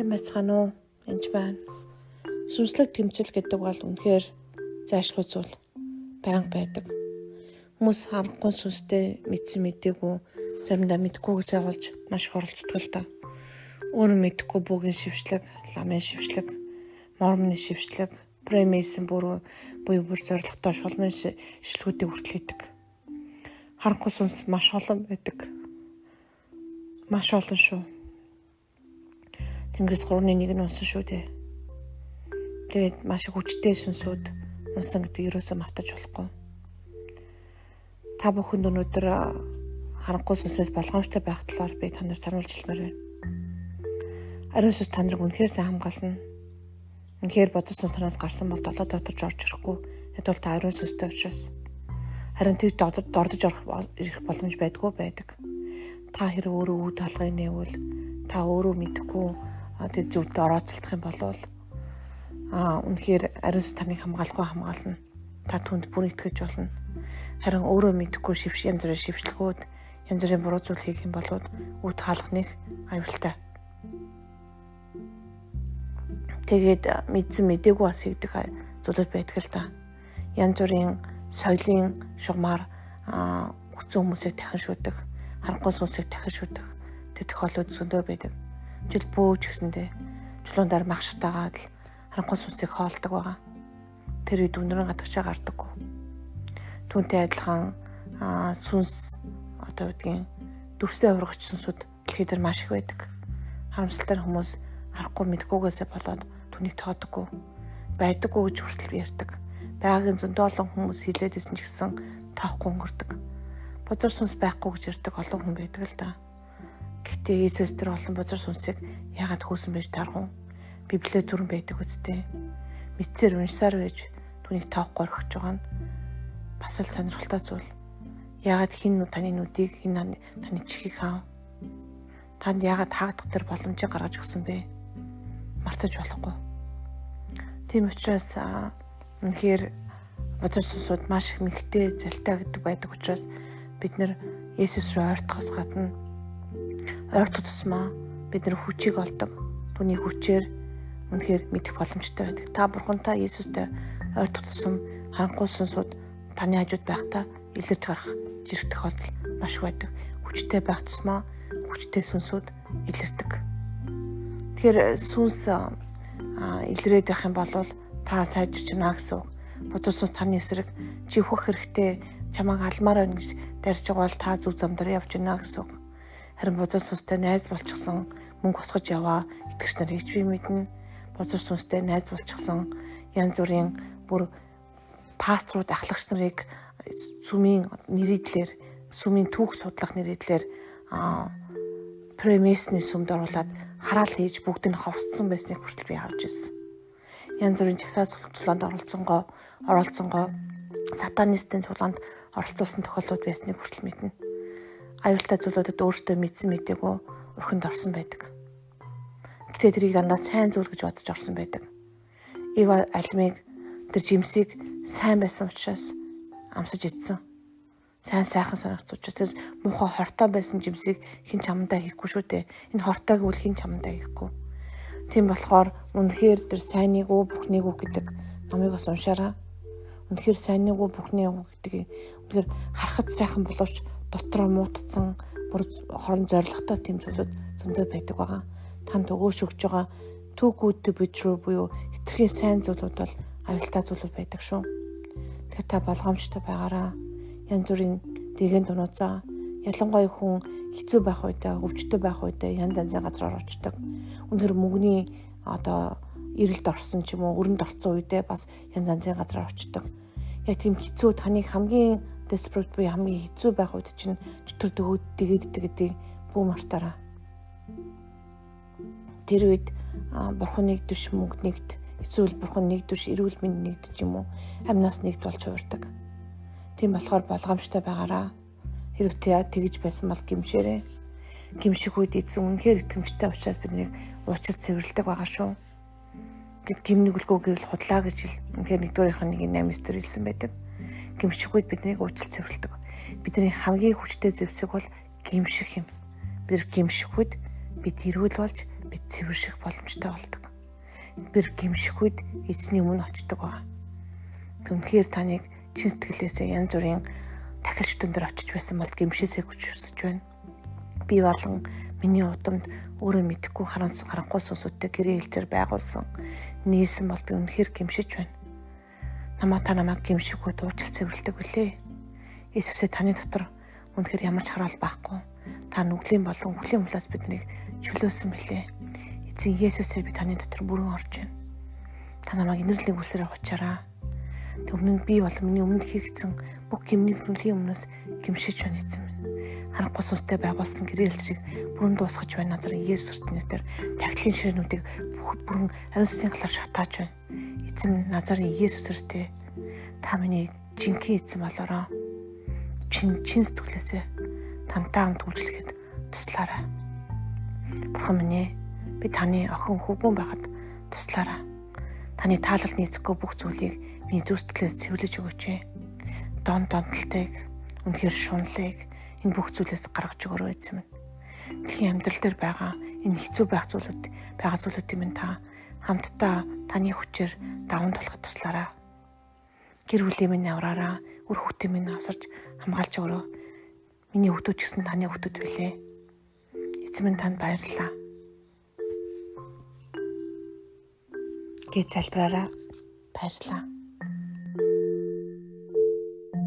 Сайн байцгаана уу? Энд байна. Сүнслэг тэмцэл гэдэг бол үнэхээр зайлшгүй зүйл байнга байдаг. Хүмүүс харахгүй сүнстэй мэдсэн мэдээгүй заримдаа мэдгүйгээс болж маш их оролцдог л даа. Өөрөө мэдхгүй бүгийн шившлэг, ламын шившлэг, мормны шившлэг, премейсэн буюу бүр зоригтой шулмын шишлгүүдийг хүртэл хийдэг. Харанхуй сүнс маш олон байдаг. Маш олон шүү. Тэнгэрээс 3-1 нь унсан шүү дээ. Тэгээд маш их хүчтэй сүнсүүд унсан гэдэг юусоо мартаж болохгүй. Та бүхэнд өнөөдөр харанхуй сүнсээс болгоомжтой байх талаар би танаар сануулж хэлмээр байна. Ариун сүнс та нарыг үнэхээр сайн хамгаална. Үнэхээр бодис сүнснээс гарсан бол долоо додорж орж ирэхгүй. Тэд бол та ариун сүнстэй учраас. Харин тэр дордож ирэх боломж байдаг. Та хэрэг өөрөө үе талгыг нээвэл та өөрөө мэдхгүй тэр зүйлд орооцолдох юм бол үнэхээр ариун сүнс таныг хамгаална. Та түнд бүр итгэж болно. Харин өөрөө мэдхгүй янз бүрийн шившлгүүд, янз бүрийн буруу зүйл хийх юм бол үе таалах нэг аюултай. Тэгээд мэдсэн мэдээгүй бас хийдэг зүйлүүд байдаг л да. Янз бүрийн соёлын шугамар хүцэн хүмүүсийг дахин шүтдэг, харанхуй сүнсийг дахин шүтдэг тэр тохиолдлууд зөндөө байдаг. Жил бөөж гэсэндээ чулуундар махшигтайгаад л харанхуй сүнсийг хоолдог байгаа. Тэр үед үнэрэн гадагшаа гардаггүй. Түүнтэй адилхан сүнс дүрсээ ургач сүнсүүд дэлхий дээр маш их байдаг. Харамсалтай хүмүүс харахгүй мэдгүйгээсээ болоод түүнийг тоодоггүй. Байдаггүй гэж хүртэл ярьдаг. Байгагийн зөндөө олон хүмүүс хилээдсэн ч гэсэн тоохгүй өнгөрдөг. Бузар сүнс байхгүй гэж ярьдаг олон хүн байдаг л да. Гэхдээ Иесус тэр олон бузар сүнсийг яагаад хөөсөн байж тарах вэ? Библиэд түрэн байдаг үстэй. Мэдсээр уншсаар байж түүнийг тоохгүй орхиж байгаа нь бас л сонирхолтой зүйл. Яагаад хин таны нүдийг, хин таны чихийг хаав? Танд яагаад таагдах тэр боломжийг гаргаж өгсөн бэ? Мартаж болохгүй. Тийм учраас үнэхээр бузар сүнсүүд маш их мэгтэй залтай гэдэг байдаг учраас бид нэр Есүс рүү ойртохоос гадна ойртох тусмаа бид нэр хүчийг олдог. Түүний хүчээр үнэхээр мэдэх боломжтой байдаг. Та бурхантай Есүстэй ойртох тусам харанхуй сүнсүүд таны хажууд байхдаа илэрч гарах зэрэг тохиолдол маш байдаг. Хүчтэй байх тусмаа хүчтэй сүнсүүд илэрдэг. Тэгэхээр сүнс илрээд байх юм бол та сайжирч байна гэсэн үг. Бузар сүнс таны эсрэг чи өөхөх хэрэгтэй, чамайг алмаар байна гэж дарж байгаа бол та зөв замдаар явж байна гэсэн үг. Харин бузар сүнстэй найз болчихсон, мөнгө босгож яваа итгэгч нар хийж би мэднэ. Бузар сүнстэй найз болчихсон янз бүрийн бүр пасторууд, ахлагч нарыг сүмийн нэрийдлэр, сүмийн түүх судлах нэрийдлэр премейсний сүмд оруулаад хараал хийж бүгд нь ховцсон байсныг хүртэл би харж ирсэн. Янз бүрийн жагсаас цулаанд оролцсонгоо сатанистын цулаанд оролцуулсан тохиолдлууд байсныг хүртэл мэднэ. Аюултай зүйлүүдэд өөртөө мэдсэн мэдээгүй урхинд орсон байдаг. Гэтэ тэрийг дандаа сайн зүйл гэж бодож орсон байдаг. Ива альмиг тэр жимсийг сайн байсан учраас амсаж идсэн. Сайхан санагц учраас муухай хортой байсан жимсийг хэн чамдаа хийхгүй шүү дээ. Энэ хортойг үл хэн чамдаа хийхгүй. Тийм болохоор үнэхээр тэр сайныг уу бүхнийг үү гэдэг номыг бас уншаарай. Үнэхээр сайныг уу бүхнийг үү гэдэг үнэхээр харахад сайхан боловч дотроо муутцсан бүр хорон зоригтой тийм зүйлүүд зөндөө байдаг байгаа. Танд өгөөж өгж байгаа too good to be true буюу хэтэрхий сайн зүйлүүд бол аюултай зүйлүүд байдаг шүү. Тэгэхээр та болгоомжтой байгаараа. Янз бүрийн дээгэн дунуузаа. Ялангуяа хүн хэцүү байх үедээ, өвчтөй байх үедээ янз янзын газраар очдог. Үнэхээр мөнгөний эрэлд орсон ч юм уу, өрөнд орсон үедээ бас янз янзын газраар очдог. Яг тийм хэцүү таныг хамгийн desperate буюу хамгийн хэцүү байх үед чинь чөтгөр дгээд гэдгийг бүү мартаараа. Тэр үед бурхан нэгдвш мөнгө нэгд, эсвэл бурхан нэгдвш эрүүл мэнд нэгд ч юм уу, амнаас нэгд болж хувирдаг. Тийм болохоор болгоомжтой байгаараа. Хэрэг тэгж байсан бол гимшээрэй. Гимших үед эзэн үнэхээр итгэмжтэй учраас биднийг уучлалт цэвэрлэдэг байгаа шүү. Гэт гимнэг үлгөө гэрэл худлаа гэж үнэхээр 1-1:8 дээр хэлсэн байдаг. Гимших үед биднийг уучлалт цэвэрлэдэг. Бидний хамгийн хүчтэй зэвсэг бол гимших юм. Бид гимших үед бид эрүүл болж бид цэвэрших боломжтой болдог. Бид гимших үед эзний өмнө очдог байгаа. Үнэхээр таныг чин сэтгэлээсээ янз бүрийн тахилчдын дээр очиж байсан бол гимшээсээ хүчсэж байна. Би болон миний удамд өөрөө мэдэхгүй харанхуй сүнсүүдтэй гэрээ хэлцээр байгуулсан нээсэн бол би үнэхээр гимшиж байна. Намайг гимшиггүй дуучлал цэвэрлдэг үлээ. Иесусээ таны дотор үнэхээр ямар ч хараал байхгүй. Та нүглийн болон үхлийн хулаас биднийг чөлөөсөн билээ. Эзэн Иесусээ би таны дотор бүрэн орж байна. Та намайг инэрлэг үсрээр хучаараа. Өмнө нь би болон миний өмнө хийгдсэн бүх гимний хүнлийн өмнөөс гимшиж байна эзэн минь. Харанхуй сүнстэй байгуулсан гэрээ хэлцрийг бүрэн дуусгаж байна. Назар Иесус нэрээр тахилын ширээнүүдийг бүрэн ариун галаар шатааж байна. Эзэн Назарын Иесусээр та миний жинхэнэ эзэн болоороо. Чин сэтгэлээсээ тантай хамт үйлчлэхэд туслаарай. Бурхан минь ээ, би таны охин хөвгүүн байхад туслаарай. Таны таалал нийцэхгүй бүх зүйлийг миний зүрх сэтгэлээс цэвэрлэж өгөөч. Донтолтыг, үнэхээр шунлыг энэ бүх зүйлээс гаргаж өгөөрэй эзэн минь. Дэлхийн амьдрал дээр байгаа энэ хэцүү зүйлүүдийг минь та хамтдаа таны хүчээр даван тулахад туслаарай. Гэр бүлийн минь авраараа, үр хүүхдийн минь асарч хамгаалж өгөрөө. Миний хүүхдүүд ч гэсэн таны хүүхдүүд билээ. Эзэн минь танд баярлалаа. Гэж залбираарай. Баярлалаа.